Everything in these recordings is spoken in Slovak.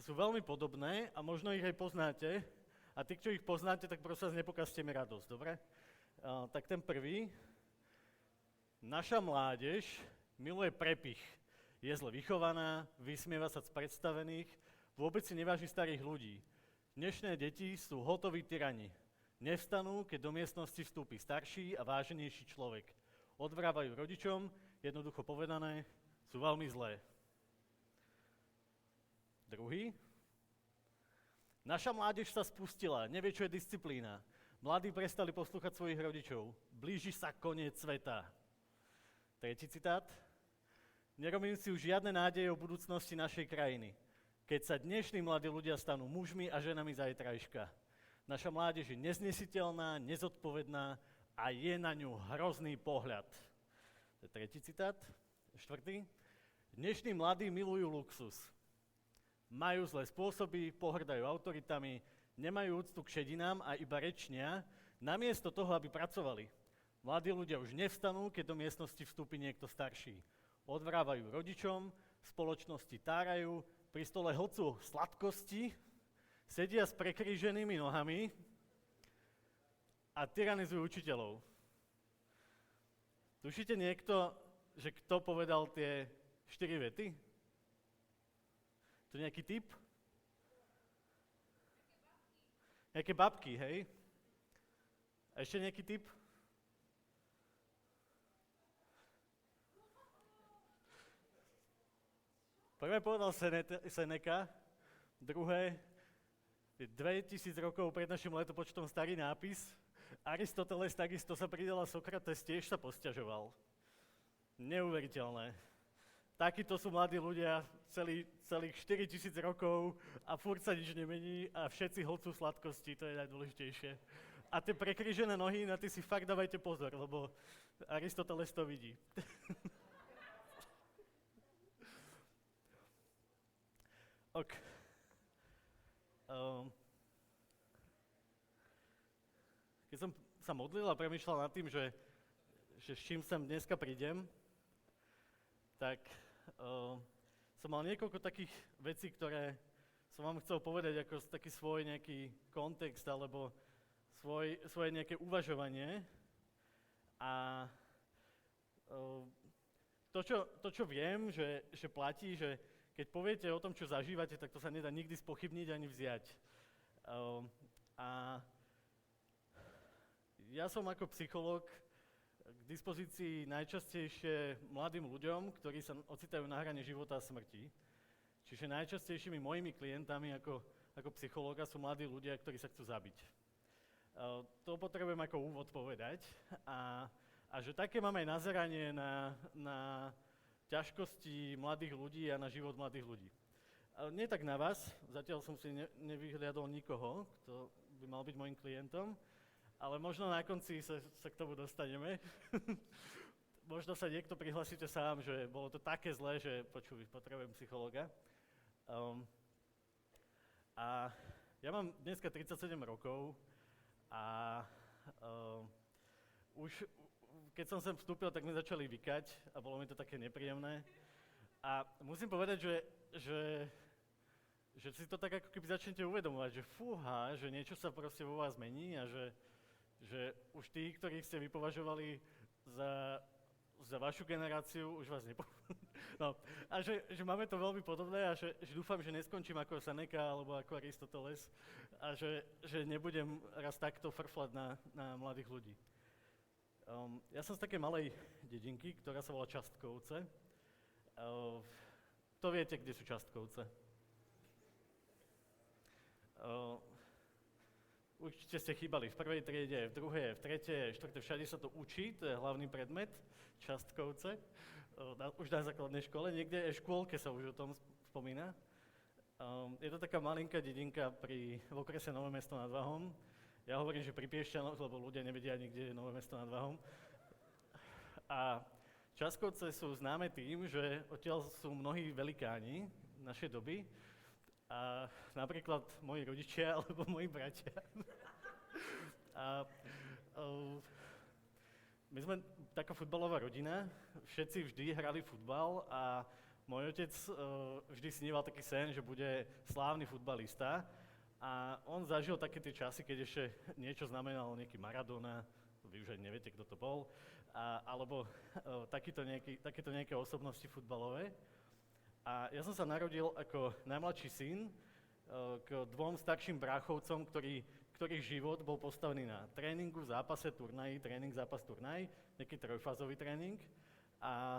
sú veľmi podobné a možno ich aj poznáte. A tí, čo ich poznáte, tak prosím vás, nepokazte mi radosť, dobre? Tak ten prvý. Naša mládež miluje prepich. Je zle vychovaná, vysmieva sa z predstavených, vôbec si neváži starých ľudí. Dnešné deti sú hotoví tyrani. Nevstanú, keď do miestnosti vstúpi starší a váženejší človek. Odvrávajú rodičom, jednoducho povedané, sú veľmi zlé. Druhý. Naša mládež sa spustila, nevie, čo je disciplína. Mladí prestali poslúchať svojich rodičov. Blíži sa koniec sveta. Tretí citát. Nerobím si už žiadne nádeje o budúcnosti našej krajiny. Keď sa dnešní mladí ľudia stanú mužmi a ženami zajtrajška. Naša mládež je neznesiteľná, nezodpovedná a je na ňu hrozný pohľad. To je tretí citát. Štvrtý. Dnešní mladí milujú luxus. Majú zlé spôsoby, pohrdajú autoritami, nemajú úctu k šedinám a iba rečnia, namiesto toho, aby pracovali. Mladí ľudia už nevstanú, keď do miestnosti vstúpi niekto starší. Odvrávajú rodičom, v spoločnosti tárajú, pri stole hocú sladkosti, sedia s prekríženými nohami a tyranizujú učiteľov. Tušíte niekto, že kto povedal tie 4 vety? To nejaký typ? Nejaké babky, hej? A ešte nejaký typ? Prvé povedal Seneca, druhé 2000 rokov pred našim letopočtom starý nápis. Aristoteles takisto sa pridal a Sokrates tiež sa posťažoval. Neuveriteľné. Takíto sú mladí ľudia celých 4000 rokov a furt sa nič nemení a všetci hocú sladkosti, to je najdôležitejšie. A tie prekrížené nohy, na tie si fakt dávajte pozor, lebo Aristoteles to vidí. Ok. Keď som sa modlil a premýšľal nad tým, že s čím sem dneska prídem, tak som mal niekoľko takých vecí, ktoré som vám chcel povedať ako taký svoj nejaký kontext alebo svoje nejaké uvažovanie. A to, čo viem, že platí, že keď poviete o tom, čo zažívate, tak to sa nedá nikdy spochybniť ani vziať. A ja som ako psychológ k dispozícii najčastejšie mladým ľuďom, ktorí sa ocitajú na hrane života a smrti. Čiže najčastejšími mojimi klientami ako psychológa sú mladí ľudia, ktorí sa chcú zabiť. To potrebujem ako úvod povedať. A že také máme aj nazeranie na ťažkosti mladých ľudí a na život mladých ľudí. Ale nie tak na vás, zatiaľ som si nevyhliadol nikoho, kto by mal byť môjim klientom, ale možno na konci sa k tomu dostaneme. Možno sa niekto prihlasíte sám, že bolo to také zlé, že potrebujem psychologa. A ja mám dneska 37 rokov a už keď som sem vstúpil, tak mi začali vykať a bolo mi to také nepríjemné. A musím povedať, že si to tak ako keby začnete uvedomovať, že fúha, že niečo sa proste vo vás mení a že už tí, ktorých ste vypovažovali za vašu generáciu, už vás No, a že máme to veľmi podobné a že dúfam, že neskončím ako Seneca alebo ako Aristoteles a že nebudem raz takto frflať na mladých ľudí. Ja som z takej malej dedinky, ktorá sa volá Častkovce. To viete, kde sú Častkovce? Určite ste chýbali v prvej triede, v druhej, v tretej, v štvrtej, všade sa to učí, to je hlavný predmet, Častkovce, už na základnej škole, niekde aj v škôlke sa už o tom spomína. Je to taká malinká dedinka v okrese Nové Mesto nad Váhom. Ja hovorím, že pri Piešťanoch, lebo ľudia nevedia nikde je Nové Mesto nad Váhom. A Častkovce sú známe tým, že odtiaľ sú mnohí velikáni našej doby. A napríklad moji rodičia alebo moji bratia. My sme taká futbalová rodina, všetci vždy hrali futbal a Môj otec vždy sníval taký sen, že bude slávny futbalista a on zažil také tie časy, keď ešte niečo znamenalo nejaký Maradona, vy už aj neviete, kto to bol, alebo takéto nejaké osobnosti futbalové. A ja som sa narodil ako najmladší syn k dvom starším bráchovcom, ktorých život bol postavený na tréningu, zápase, turnaji, tréning, zápas, turnaj, nejaký trojfázový tréning. A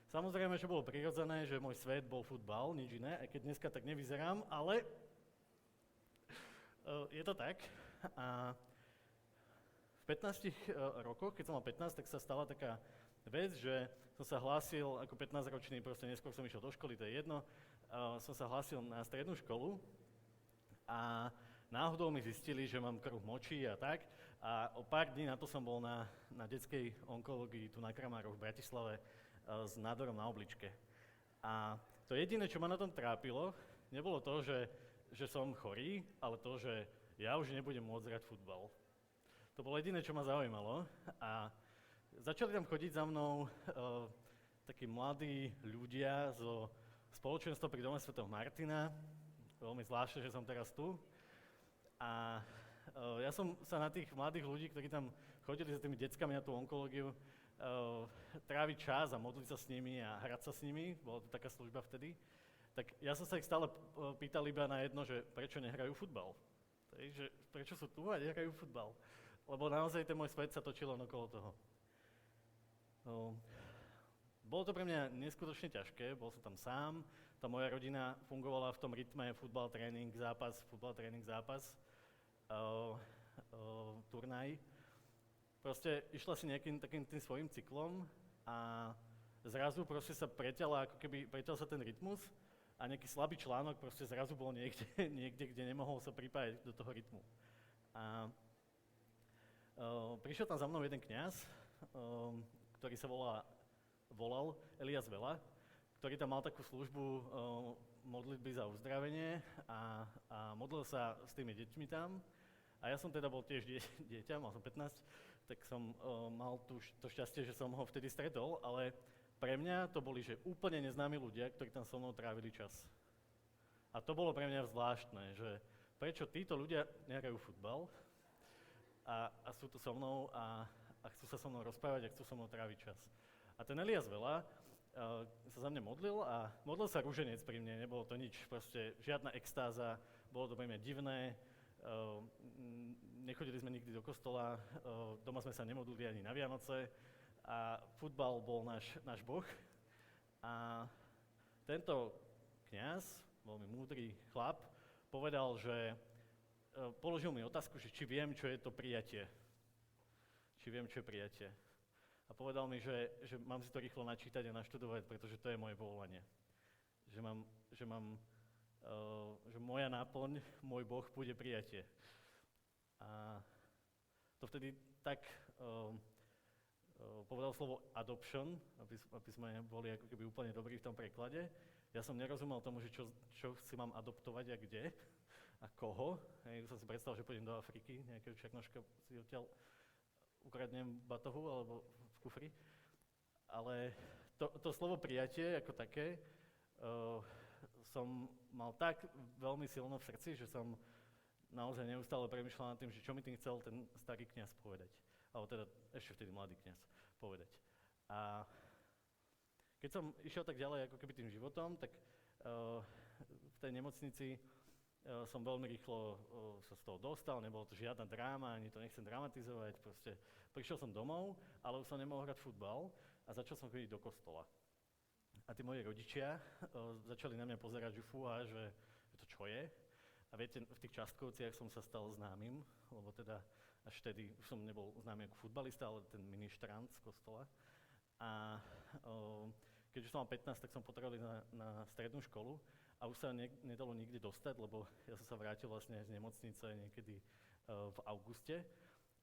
samozrejme, že bolo prirodzené, že môj svet bol futbal, nič iné, aj keď dneska tak nevyzerám, ale je to tak. A v 15 rokoch, keď som mal 15, tak sa stala taká vec, že som sa hlásil ako 15-ročný, proste neskôr som išiel do školy, to je jedno, som sa hlásil na strednú školu a náhodou mi zistili, že mám krv močí a tak a o pár dní na to som bol na detskej onkológii tu na Kramároch v Bratislave s nádorom na obličke. A to jediné, čo ma na tom trápilo, nebolo to, že som chorý, ale to, že ja už nebudem môcť hrať futbal. To bolo jediné, čo ma zaujímalo a začali tam chodiť za mnou takí mladí ľudia zo spoločenstva pri Dome svätého Martina. Veľmi zvláštne, že som teraz tu. A ja som sa na tých mladých ľudí, ktorí tam chodili s tými deckami na tú onkológiu, tráviť čas a modliť sa s nimi a hrať sa s nimi, bola to taká služba vtedy, tak ja som sa ich stále pýtal iba na jedno, že prečo nehrajú futbal. Že prečo sú tu a nehrajú futbal. Lebo naozaj ten môj svet sa točil len okolo toho. Bolo to pre mňa neskutočne ťažké, bol som tam sám, tá moja rodina fungovala v tom rytme futbal, tréning, zápas, turnaj. Proste išla si nejakým takým tým svojím cyklom a zrazu proste sa preťala, ako keby preťal sa ten rytmus a nejaký slabý článok proste zrazu bol niekde, kde nemohol sa pripájať do toho rytmu. A prišiel tam za mnou jeden kňaz, ktorý sa volal Elias Vela, ktorý tam mal takú službu modlitby za uzdravenie a modlil sa s tými deťmi tam. A ja som teda bol tiež dieťa, mal som 15, tak som mal to šťastie, že som ho vtedy stretol, ale pre mňa to boli že úplne neznámi ľudia, ktorí tam so mnou trávili čas. A to bolo pre mňa zvláštne, že prečo títo ľudia nehrajú futbal, a sú tu so mnou a chcú sa so mnou rozprávať a chcú so mnou tráviť čas. A ten Elias Vela sa za mňa modlil a modlil sa ruženec pri mne, nebolo to nič, proste žiadna extáza, bolo to pre mňa divné, nechodili sme nikdy do kostola, doma sme sa nemodlili ani na Vianoce a futbal bol náš boh. A tento kňaz, veľmi múdry chlap, povedal, že položil mi otázku, že či viem, čo je to prijatie. Či viem, čo je prijatie. A povedal mi, že mám si to rýchlo načítať a naštudovať, pretože to je moje povolanie. Že moja náplň, môj Boh, bude prijatie. A to vtedy tak povedal slovo adoption, aby sme boli ako keby úplne dobrí v tom preklade. Ja som nerozumel tomu, že čo si mám adoptovať a kde. A koho. Som si predstavil, že pôjdem do Afriky, nejakého černoška si odtiaľ ukradnem batohu alebo v kufri. Ale to slovo prijatie ako také som mal tak veľmi silno v srdci, že som naozaj neustále premýšľal nad tým, že čo mi tým chcel ten starý kňaz povedať. Alebo teda ešte vtedy mladý kňaz povedať. A keď som išiel tak ďalej ako keby tým životom, tak v tej nemocnici som veľmi rýchlo sa z toho dostal, nebolo to žiadna dráma, ani to nechcem dramatizovať, proste prišiel som domov, ale už som nemohol hrať futbal a začal som chodiť do kostola. A tí moji rodičia začali na mňa pozerať, že fúha, že to čo je. A viete, v tých Častkovciach som sa stal známym, lebo teda až vtedy už som nebol známy ako futbalista, ale ten ministrant z kostola. A keďže som mal 15, tak som potreboval na strednú školu a už sa nedalo nikdy dostať, lebo ja som sa vrátil vlastne z nemocnice niekedy v auguste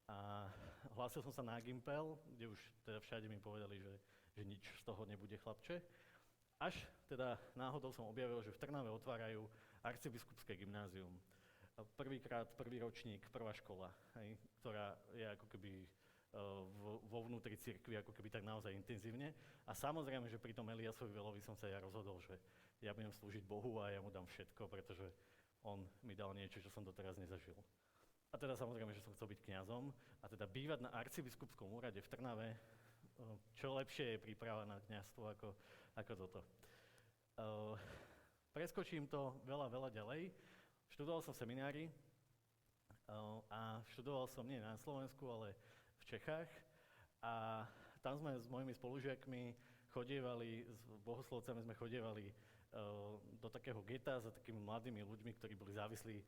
a hlásil som sa na Gimpel, kde už teda všade mi povedali, že nič z toho nebude, chlapče. Až teda náhodou som objavil, že v Trnave otvárajú arcibiskupské gymnázium. Prvý ročník, prvá škola, ktorá je ako keby vo vnútri cirkvi, ako keby tak naozaj intenzívne. A samozrejme, že pri tom Eliasovi Velovi som sa ja rozhodol, že ja budem slúžiť Bohu a ja mu dám všetko, pretože on mi dal niečo, čo som doteraz nezažil. A teda samozrejme, že som chcel byť kňazom a teda bývať na arcibiskupskom úrade v Trnave, čo lepšie je príprava na kňazstvo ako toto. Preskočím to veľa ďalej. Študoval som seminári a študoval som nie na Slovensku, ale v Čechách a tam sme s mojimi spolužiakmi chodievali, s bohoslovcami sme chodievali do takého geta za takými mladými ľuďmi, ktorí boli závislí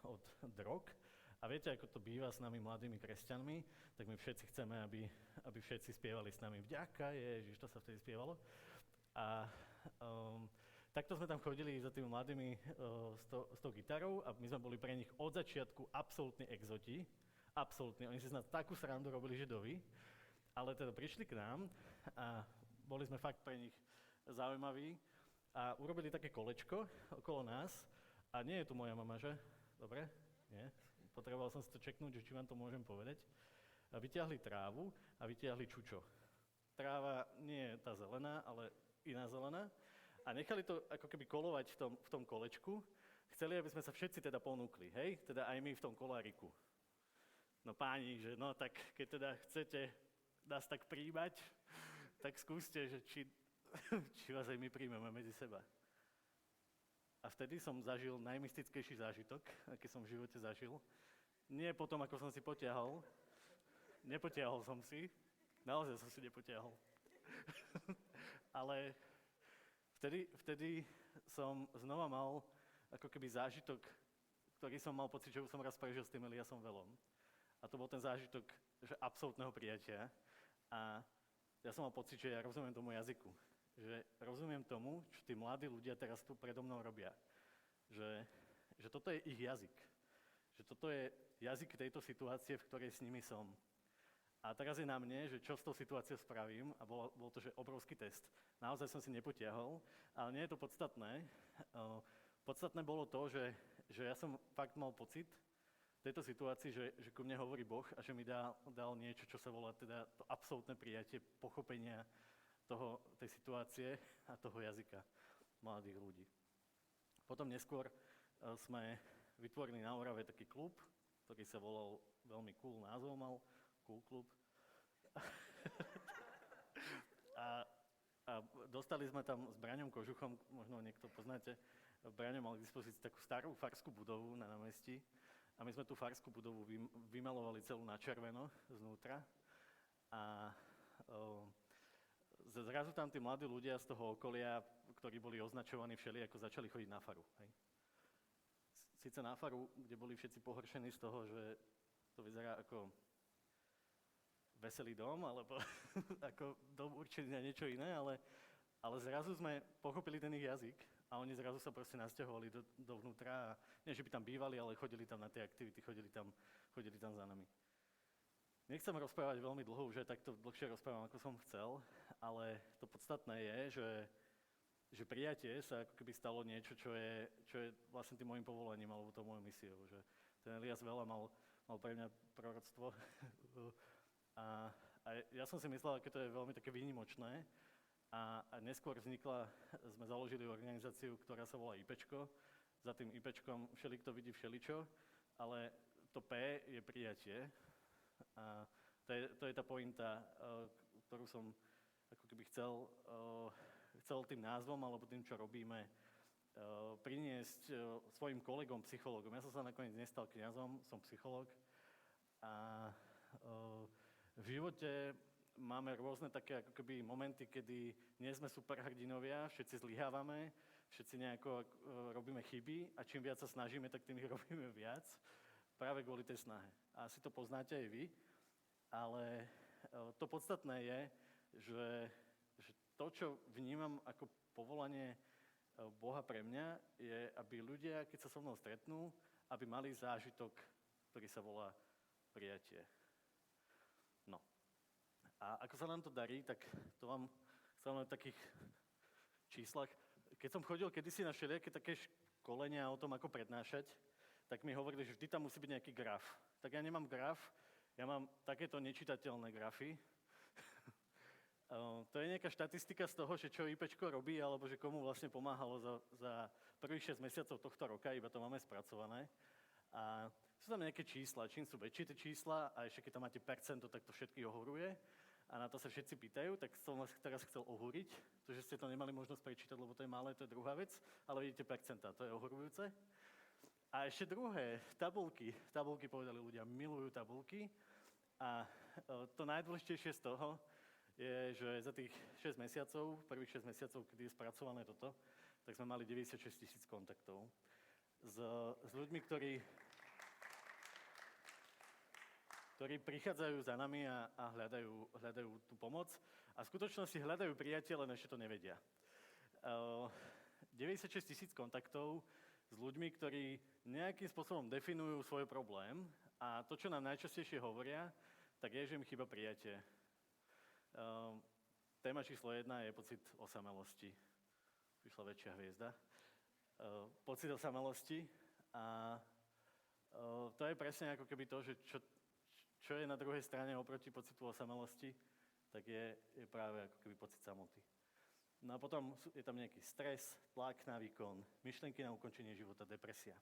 od drog. A viete, ako to býva s nami mladými kresťanmi, tak my všetci chceme, aby všetci spievali s nami vďaka Ježiš, to sa vtedy spievalo. A takto sme tam chodili za tými mladými s tou gitarou a my sme boli pre nich od začiatku absolútni exoti. Absolútne, oni si z nás takú srandu robili, že dovi, ale teda prišli k nám a boli sme fakt pre nich zaujímaví a urobili také kolečko okolo nás a nie je tu moja mama, že? Dobre? Nie? Potreboval som si to čeknúť, že či vám to môžem povedať. A vytiahli trávu a vytiahli čučo. Tráva nie je tá zelená, ale iná zelená a nechali to ako keby kolovať v tom kolečku. Chceli, aby sme sa všetci teda ponúkli, hej? Teda aj my v tom koláriku. No páni, že no tak keď teda chcete nás tak príjmať, tak skúste, že či vás aj my príjmeme medzi seba. A vtedy som zažil najmystickejší zážitok, aký som v živote zažil. Nie potom, ako som si potiahol. Nepotiahol som si. Naozaj som si nepotiahol. Ale vtedy som znova mal ako keby zážitok, ktorý som mal pocit, že už som raz prežil s tým Eliasom Velom. A to bol ten zážitok, že absolútneho prijatia. A ja som mal pocit, že ja rozumiem tomu jazyku. Že rozumiem tomu, čo tí mladí ľudia teraz tu predo mnou robia. Že toto je ich jazyk. Že toto je jazyk tejto situácie, v ktorej s nimi som. A teraz je na mne, že čo s tou situáciou spravím. A bol to, že obrovský test. Naozaj som si nepotiahol, ale nie je to podstatné. Podstatné bolo to, že ja som fakt mal pocit, v tejto situácii, že ku mne hovorí Boh a že mi dal niečo, čo sa volá teda to absolútne prijatie, pochopenia tej situácie a toho jazyka mladých ľudí. Potom neskôr sme vytvorili na Orave taký klub, ktorý sa volal, veľmi cool názov mal, Cool klub. a dostali sme tam s Braňom Kožuchom, možno niekto poznáte, Braňo mal k dispozícii takú starú farskú budovu na námestí. A my sme tú farskú budovu vymalovali celú na červeno znútra a zrazu tam tí mladí ľudia z toho okolia, ktorí boli označovaní všelijako, začali chodiť na faru. Hej. Sice na faru, kde boli všetci pohoršení z toho, že to vyzerá ako veselý dom, alebo ako dom určený na niečo iné, ale zrazu sme pochopili ten ich jazyk a oni zrazu sa proste nasťahovali dovnútra a nie, že by tam bývali, ale chodili tam na tie aktivity, chodili tam za nami. Nechcem rozprávať veľmi dlho, už aj takto dlhšie rozprávam, ako som chcel, ale to podstatné je, že prijatie sa ako keby stalo niečo, čo je vlastne tým môjim povolaním alebo tou mojou misiou. Že ten Elias Vela mal pre mňa proroctvo a ja som si myslel, že to je veľmi také výnimočné. A neskôr sme založili organizáciu, ktorá sa volá IPčko. Za tým IPčkom všelikto vidí všeličo, ale to P je prijatie. A to je tá pointa, ktorú som ako keby chcel tým názvom alebo tým, čo robíme, priniesť svojim kolegom, psychologom. Ja som sa nakoniec nestal kňazom, som psychológ. A v živote máme rôzne také ako keby momenty, kedy nie sme superhrdinovia, všetci zlyhávame, všetci nejako robíme chyby a čím viac sa snažíme, tak tým ich robíme viac, práve kvôli tej snahe. A asi to poznáte aj vy, ale to podstatné je, že to, čo vnímam ako povolanie Boha pre mňa, je, aby ľudia, keď sa so mnou stretnú, aby mali zážitok, ktorý sa volá prijatie. No. A ako sa nám to darí, tak to vám chcem len v takých číslach. Keď som chodil kedysi na všelijaké také školenia o tom, ako prednášať, tak mi hovorili, že vždy tam musí byť nejaký graf. Tak ja nemám graf, Ja mám takéto nečitateľné grafy. To je nejaká štatistika z toho, že čo IPčko robí, alebo že komu vlastne pomáhalo za prvých 6 mesiacov tohto roka, iba to máme spracované. A sú tam nejaké čísla, čím sú väčšie tie čísla a ešte keď tam máte percento, tak to všetky ohoruje. A na to sa všetci pýtajú, tak som vás teraz chcel ohúriť. To, že ste to nemali možnosť prečítať, lebo to je malé, to je druhá vec, ale vidíte percentá, to je ohorujúce. A ešte druhé, tabulky povedali ľudia, milujú tabulky. A to najdôležitejšie z toho je, že za tých 6 mesiacov, prvých 6 mesiacov, kedy je spracované toto, tak sme mali 96 000 kontaktov s ľuďmi, ktorí prichádzajú za nami a hľadajú tú pomoc. A v skutočnosti hľadajú priateľe, len ešte to nevedia. 96 000 kontaktov s ľuďmi, ktorí nejakým spôsobom definujú svoj problém a to, čo nám najčastejšie hovoria, tak je, že im chýba prijatie. Téma číslo 1 je pocit osamelosti. Prišla väčšia hviezda. Pocit osamelosti a to je presne ako keby to, že čo je na druhej strane oproti pocitu osamelosti, tak je práve ako keby pocit samoty. No a potom je tam nejaký stres, tlak na výkon, myšlienky na ukončenie života, depresia.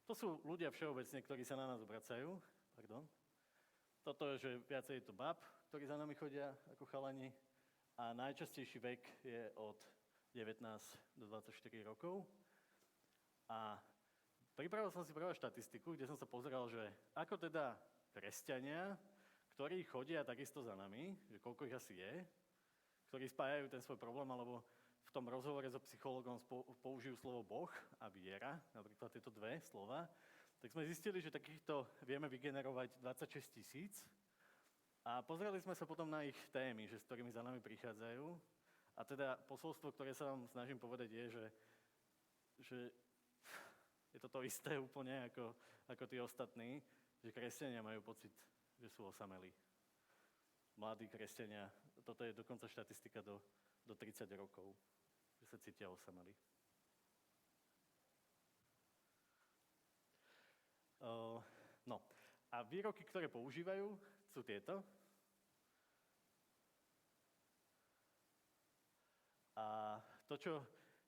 To sú ľudia všeobecne, ktorí sa na nás obracajú. Toto je, že viacej je to bab, ktorí za nami chodia ako chalani. A najčastejší vek je od 19 do 24 rokov. A pripravil som si prvú štatistiku, kde som sa pozeral, že ako teda kresťania, ktorí chodia takisto za nami, že koľko ich asi je, ktorí spájajú ten svoj problém, alebo v tom rozhovore so psychologom použijú slovo Boh a viera, napríklad tieto dve slova, tak sme zistili, že takýchto vieme vygenerovať 26 000 a pozreli sme sa potom na ich témy, že s ktorými za nami prichádzajú. A teda posolstvo, ktoré sa vám snažím povedať je, že je to isté úplne ako tí ostatní, že kresťania majú pocit, že sú osamelí. Mladí kresťania, toto je dokonca štatistika do 30 rokov, že sa cítia osamelí. No, a výroky, ktoré používajú, sú tieto. A to, čo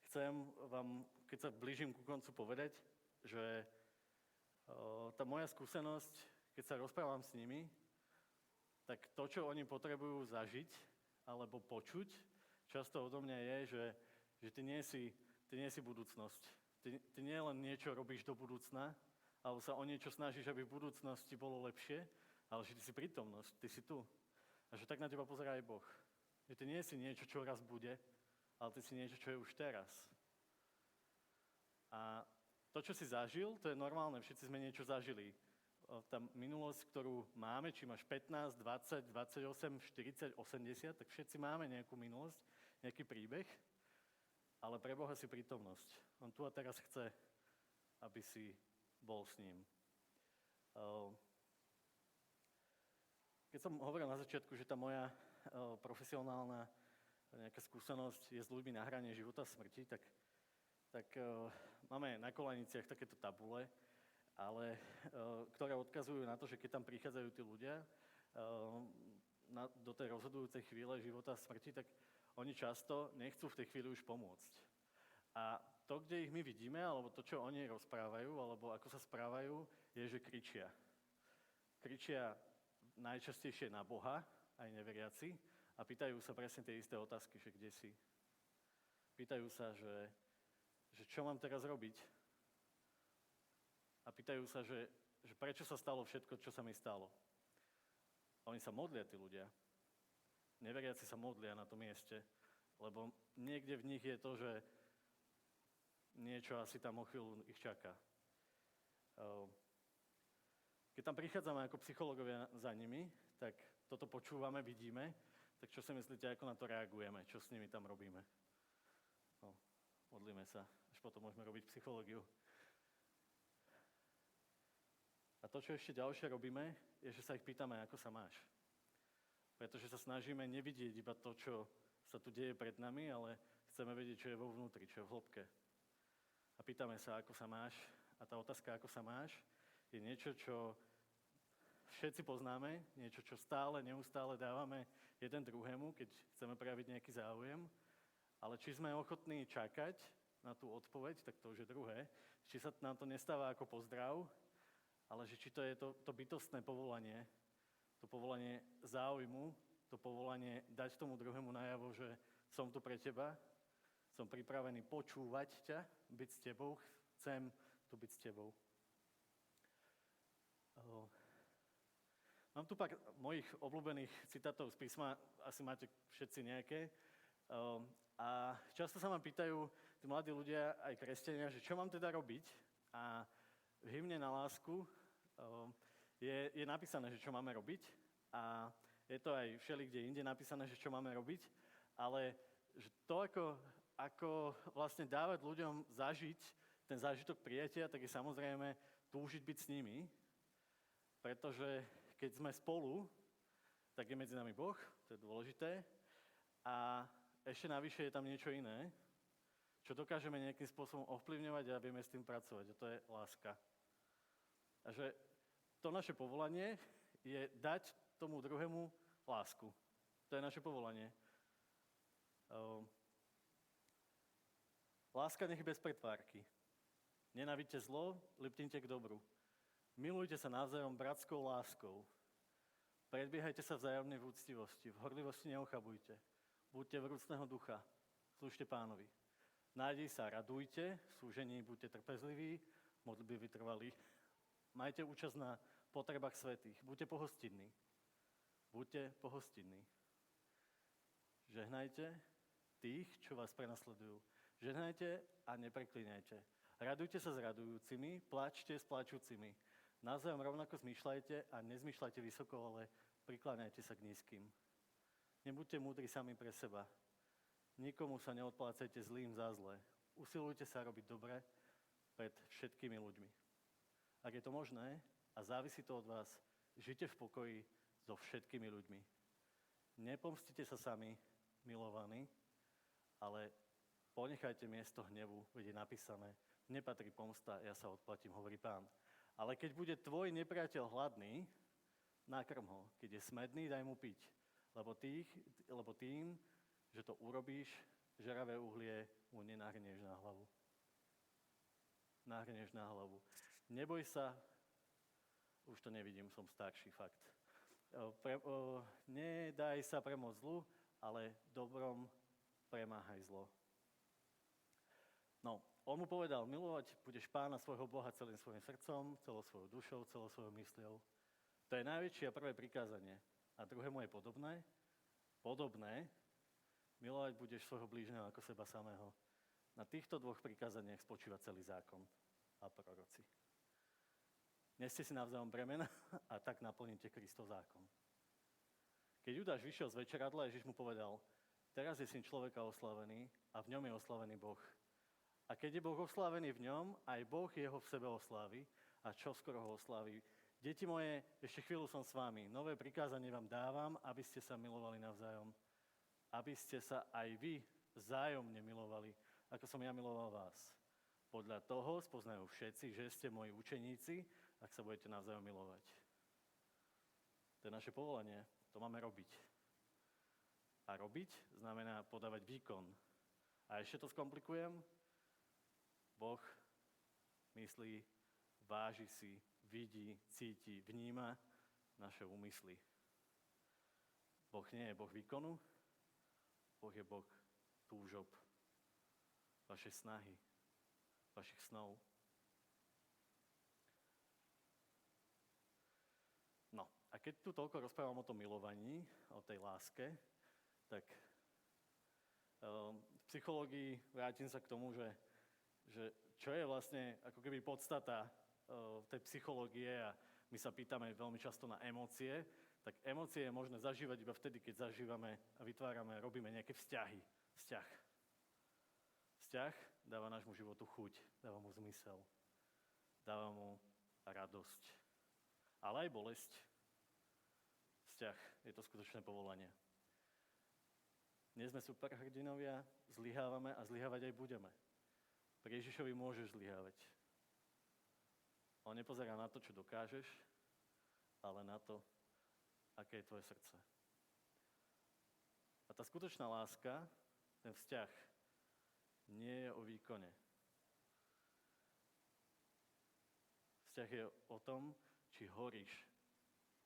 chcem vám, keď sa blížim ku koncu povedať, že tá moja skúsenosť, keď sa rozprávam s nimi, tak to, čo oni potrebujú zažiť alebo počuť, často odo mňa je, že ty nie si budúcnosť. Ty nie len niečo robíš do budúcna, alebo sa o niečo snažíš, aby v budúcnosti bolo lepšie, ale že ty si prítomnosť, ty si tu. A že tak na teba pozerá aj Boh. Že ty nie si niečo, čo raz bude, ale ty si niečo, čo je už teraz. A to, čo si zažil, to je normálne, všetci sme niečo zažili. Tá minulosť, ktorú máme, či máš 15, 20, 28, 40, 80, tak všetci máme nejakú minulosť, nejaký príbeh, ale pre Boha si prítomnosť. On tu a teraz chce, aby si bol s ním. Keď som hovoril na začiatku, že tá moja profesionálna nejaká skúsenosť je s ľuďmi na hrane života a smrti, tak máme na kolaniciach takéto tabule, ale ktoré odkazujú na to, že keď tam prichádzajú tí ľudia do tej rozhodujúcej chvíle života a smrti, tak oni často nechcú v tej chvíli už pomôcť. A to, kde ich my vidíme, alebo to, čo oni rozprávajú, alebo ako sa správajú, je, že kričia. Kričia najčastejšie na Boha, aj neveriaci, a pýtajú sa presne tie isté otázky, že kde si. Pýtajú sa, že čo mám teraz robiť? A pýtajú sa, že prečo sa stalo všetko, čo sa mi stalo. A oni sa modlia, tí ľudia. Neveriaci sa modlia na tom mieste, lebo niekde v nich je to, že niečo asi tam o chvíľu ich čaká. Keď tam prichádzame ako psychológovia za nimi, tak toto počúvame, vidíme, tak čo si myslíte, ako na to reagujeme, čo s nimi tam robíme? No, modlíme sa, až potom môžeme robiť psychológiu. A to, čo ešte ďalšie robíme, je, že sa ich pýtame, ako sa máš. Pretože sa snažíme nevidieť iba to, čo sa tu deje pred nami, ale chceme vedieť, čo je vo vnútri, čo je v hĺbke. A pýtame sa, ako sa máš. A tá otázka, ako sa máš, je niečo, čo všetci poznáme, niečo, čo neustále dávame jeden druhému, keď chceme prejaviť nejaký záujem, ale či sme ochotní čakať na tú odpoveď, tak to už je druhé. Či sa nám to nestáva ako pozdrav, ale že či to je to bytostné povolanie, to povolanie záujmu, to povolanie dať tomu druhému najavo, že som tu pre teba, som pripravený počúvať ťa, byť s tebou, chcem tu byť s tebou. Mám tu pár mojich obľúbených citátov z písma, asi máte všetci nejaké. A často sa ma pýtajú tí mladí ľudia, aj kresťania, že čo mám teda robiť. A v hymne na lásku je napísané, že čo máme robiť. A je to aj všelikde inde napísané, že čo máme robiť. Ale že to, ako vlastne dávať ľuďom zažiť ten zážitok prijatia, tak je samozrejme túžiť byť s nimi. Pretože keď sme spolu, tak je medzi nami Boh, to je dôležité. A ešte navyše je tam niečo iné, čo dokážeme nejakým spôsobom ovplyvňovať a vieme s tým pracovať. A to je láska. A že to naše povolanie je dať tomu druhému lásku. To je naše povolanie. Láska nech bez pretvárky. Nenávidte zlo, lipnite k dobru. Milujte sa navzájom bratskou láskou. Predbiehajte sa vzájomne v úctivosti, v horlivosti neochabujte. Buďte vrúcneho ducha, slúžte Pánovi. Nádej sa, radujte, v súžení buďte trpezliví, modlitby vytrvalí. Majte účasť na potrebách svätých, buďte pohostinní. Buďte pohostinní. Žehnajte tých, čo vás prenasledujú. Žehnajte a nepreklínajte. Radujte sa s radujúcimi, pláčte s pláčúcimi. Navzájom rovnako zmýšľajte a nezmýšľajte vysoko, ale prikláňajte sa k nízkym. Nebuďte múdri sami pre seba. Nikomu sa neodplácajte zlým za zlé. Usilujte sa robiť dobre pred všetkými ľuďmi. Ak je to možné a závisí to od vás, žite v pokoji so všetkými ľuďmi. Nepomstite sa sami, milovaní, ale ponechajte miesto hnevu, veď je napísané, nepatrí pomsta, ja sa odplatím, hovorí Pán. Ale keď bude tvoj nepriateľ hladný, nakrm ho. Keď je smedný, daj mu piť. Lebo tým, že to urobíš, žeravé uhlie mu nenahrnieš na hlavu. Nahrnieš na hlavu. Neboj sa, už to nevidím, som starší, fakt. Nedaj sa premôcť zlu, ale dobrom premáhaj zlo. No, on mu povedal, milovať budeš Pána svojho Boha celým svojim srdcom, celou svojou dušou, celou svojou mysľou. To je najväčšie a prvé prikázanie. A druhému je podobné, milovať budeš svojho blížneho ako seba samého. Na týchto dvoch prikázaniach spočíva celý zákon a proroci. Neste si navzájom bremena a tak naplníte Kristov zákon. Keď Judáš vyšiel z večeradla, Ježiš mu povedal, teraz je Syn človeka oslavený a v ňom je oslavený Boh. A keď je Boh oslávený v ňom, aj Boh jeho v sebe oslávi a čoskoro ho oslávi. Deti moje, ešte chvíľu som s vami. Nové prikázanie vám dávam, aby ste sa milovali navzájom. Aby ste sa aj vy vzájomne milovali, ako som ja miloval vás. Podľa toho spoznajú všetci, že ste moji učeníci, ak sa budete navzájom milovať. To je naše povolanie. To máme robiť. A robiť znamená podávať výkon. A ešte to skomplikujem. Boh myslí, váži si, vidí, cíti, vníma naše úmysly. Boh nie je Boh výkonu, Boh je Boh túžob, vaše snahy, vašich snov. No, a keď tu toľko rozprávam o tom milovaní, o tej láske, tak v psychológii vrátim sa k tomu, že čo je vlastne ako keby podstata tej psychológie a my sa pýtame veľmi často na emócie, tak emócie je možné zažívať iba vtedy, keď zažívame a vytvárame, robíme nejaké vzťahy. Vzťah dáva nášmu životu chuť, dáva mu zmysel, dáva mu radosť, ale aj bolesť. Vzťah, je to skutočné povolanie. Nie sme superhrdinovia, zlyhávame a zlyhávať aj budeme. Pri Ježišovi môžeš zlyhávať. On nepozerá na to, čo dokážeš, ale na to, aké je tvoje srdce. A tá skutočná láska, ten vzťah, nie je o výkone. Vzťah je o tom, či horíš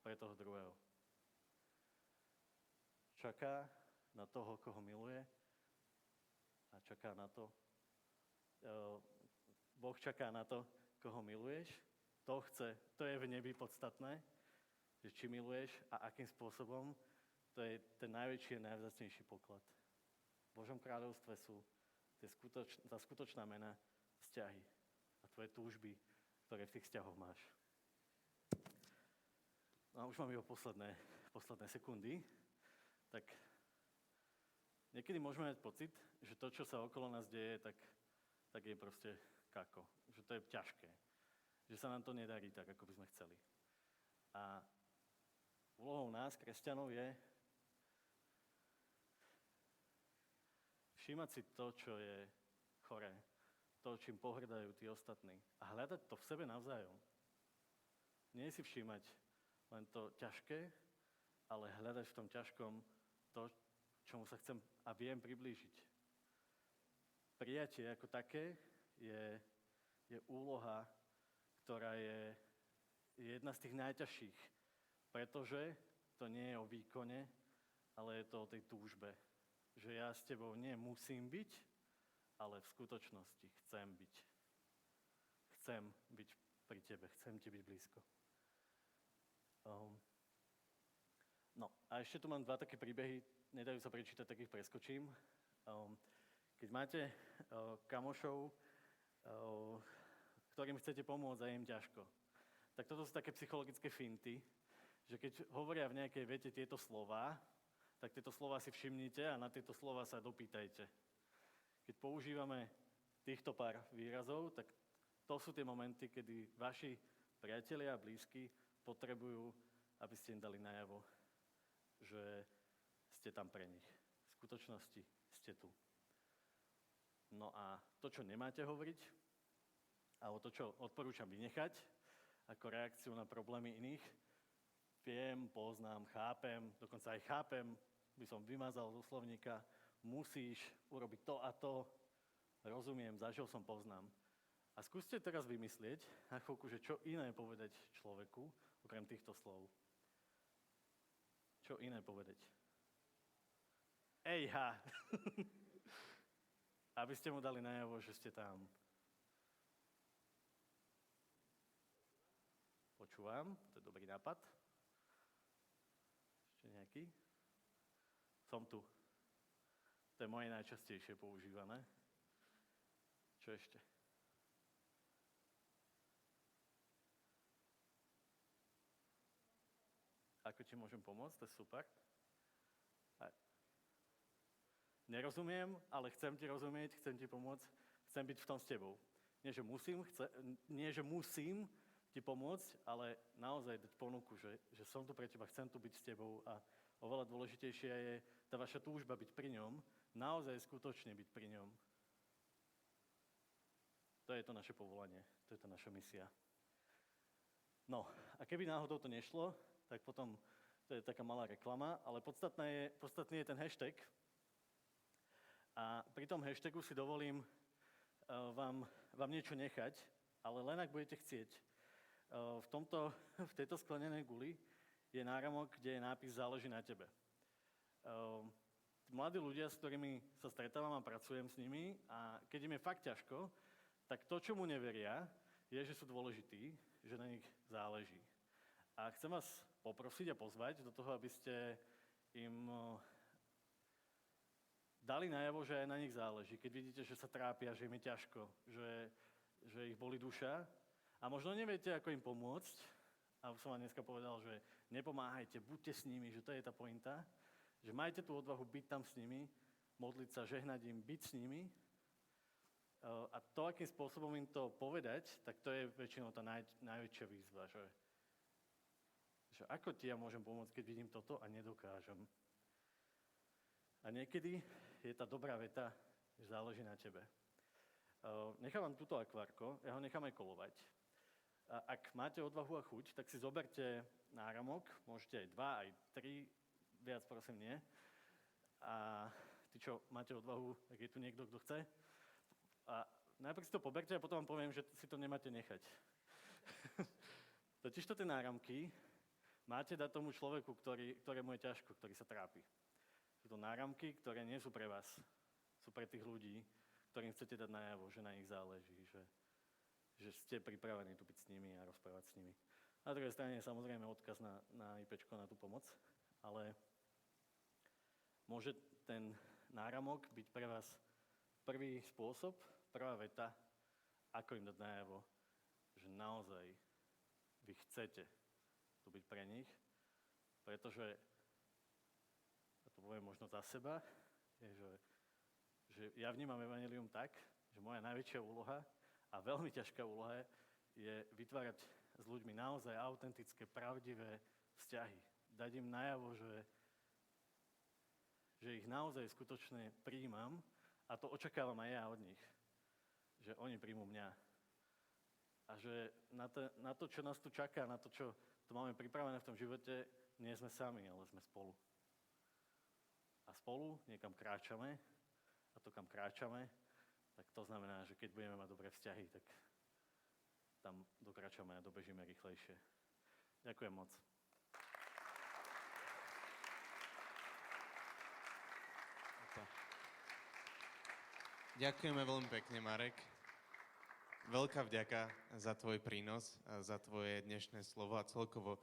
pre toho druhého. Čaká na toho, koho miluje a čaká na to, Boh čaká na to, koho miluješ. To je v nebi podstatné, že či miluješ a akým spôsobom, to je ten najväčší a najvzácnejší poklad. V Božom kráľovstve sú tá skutočná mena vzťahy a tvoje túžby, ktoré v tých vzťahoch máš. No a už mám iba posledné sekundy, tak niekedy môžeme mať pocit, že to, čo sa okolo nás deje, tak je proste kako. Že to je ťažké. Že sa nám to nedarí tak, ako by sme chceli. A úlohou nás, kresťanov, je všímať si to, čo je choré, to, čím pohrdajú tí ostatní. A hľadať to v sebe navzájom. Nie si všímať len to ťažké, ale hľadať v tom ťažkom to, čomu sa chcem a viem priblížiť. Prijatie ako také je úloha, ktorá je jedna z tých najťažších, pretože to nie je o výkone, ale je to o tej túžbe. Že ja s tebou nemusím byť, ale v skutočnosti chcem byť. Chcem byť pri tebe, chcem ti byť blízko. No a ešte tu mám 2 také príbehy, nedajú sa prečítať, tak ich preskočím. Keď máte kamošov, ktorým chcete pomôcť a je im ťažko, tak toto sú také psychologické finty, že keď hovoria v nejakej vete tieto slová, tak tieto slová si všimnite a na tieto slová sa dopýtajte. Keď používame týchto pár výrazov, tak to sú tie momenty, kedy vaši priatelia a blízky potrebujú, aby ste im dali najavo, že ste tam pre nich. V skutočnosti ste tu. No a to, čo nemáte hovoriť, alebo to, čo odporúčam vynechať, ako reakciu na problémy iných, viem, poznám, chápem, dokonca aj chápem, by som vymazal zo slovníka, musíš urobiť to a to, rozumiem, zažil som, poznám. A skúste teraz vymyslieť na chvíľku, že čo iné povedať človeku, okrem týchto slov. Čo iné povedať? Ejha! Aby ste mu dali najavo, že ste tam. Počúvam, to je dobrý nápad. Ešte nejaký? Som tu. To je moje najčastejšie používané. Čo ešte? Ako ti môžem pomôcť? To je super. Nerozumiem, ale chcem ti rozumieť, chcem ti pomôcť, chcem byť v tom s tebou. Nie, že musím ti pomôcť, ale naozaj dať ponuku, že som tu pre teba, chcem tu byť s tebou a oveľa dôležitejšia je tá vaša túžba byť pri ňom, naozaj skutočne byť pri ňom. To je to naše povolanie, to je tá naša misia. No, a keby náhodou to nešlo, tak potom to je taká malá reklama, ale podstatný je ten hashtag. A pri tom hashtagu si dovolím vám niečo nechať, ale len ak budete chcieť. V tejto sklenenej guli je náramok, kde je nápis Záleží na tebe. Mladí ľudia, s ktorými sa stretávam a pracujem s nimi, a keď im je fakt ťažko, tak to, čo mu neveria, je, že sú dôležití, že na nich záleží. A chcem vás poprosiť a pozvať do toho, aby ste im dali najavo, že aj na nich záleží. Keď vidíte, že sa trápia, že im je ťažko, že ich bolí duša a možno neviete, ako im pomôcť, a už som vám dneska povedal, že nepomáhajte, buďte s nimi, že to je tá pointa, že majte tú odvahu byť tam s nimi, modliť sa, žehnať im, byť s nimi. A to, akým spôsobom im to povedať, tak to je väčšinou tá najväčšia výzva, že ako ti ja môžem pomôcť, keď vidím toto a nedokážem. A niekedy je tá dobrá veta, že záleží na tebe. Nechávam túto akvárko, ja ho nechám aj kolovať. A ak máte odvahu a chuť, tak si zoberte náramok, môžete aj 2, aj 3, viac prosím nie. A tí, čo máte odvahu, tak je tu niekto, kto chce. A najprv si to poberte a potom vám poviem, že si to nemáte nechať. Totižto tie náramky máte dať tomu človeku, ktorému je ťažko, ktorý sa trápi. Sú to náramky, ktoré nie sú pre vás. Sú pre tých ľudí, ktorým chcete dať najavo, že na nich záleží, že ste pripravení tu byť s nimi a rozprávať s nimi. Na druhej strane je samozrejme odkaz na IPčko, na tú pomoc, ale môže ten náramok byť pre vás prvý spôsob, prvá veta, ako im dať najavo, že naozaj vy chcete tu byť pre nich, pretože, ja to poviem možno za seba, je, že ja vnímam evanjelium tak, že moja najväčšia úloha a veľmi ťažká úloha je vytvárať s ľuďmi naozaj autentické, pravdivé vzťahy. Dať im najavo, že ich naozaj skutočne prijímam a to očakávam aj ja od nich. Že oni príjmú mňa. A že na to, čo nás tu čaká, na to, čo tu máme pripravené v tom živote, nie sme sami, ale sme spolu. A spolu niekam kráčame a to, kam kráčame, tak to znamená, že keď budeme mať dobré vzťahy, tak tam dokračame a dobežíme rýchlejšie. Ďakujem moc. Ďakujeme veľmi pekne, Marek. Veľká vďaka za tvoj prínos, za tvoje dnešné slovo a celkovo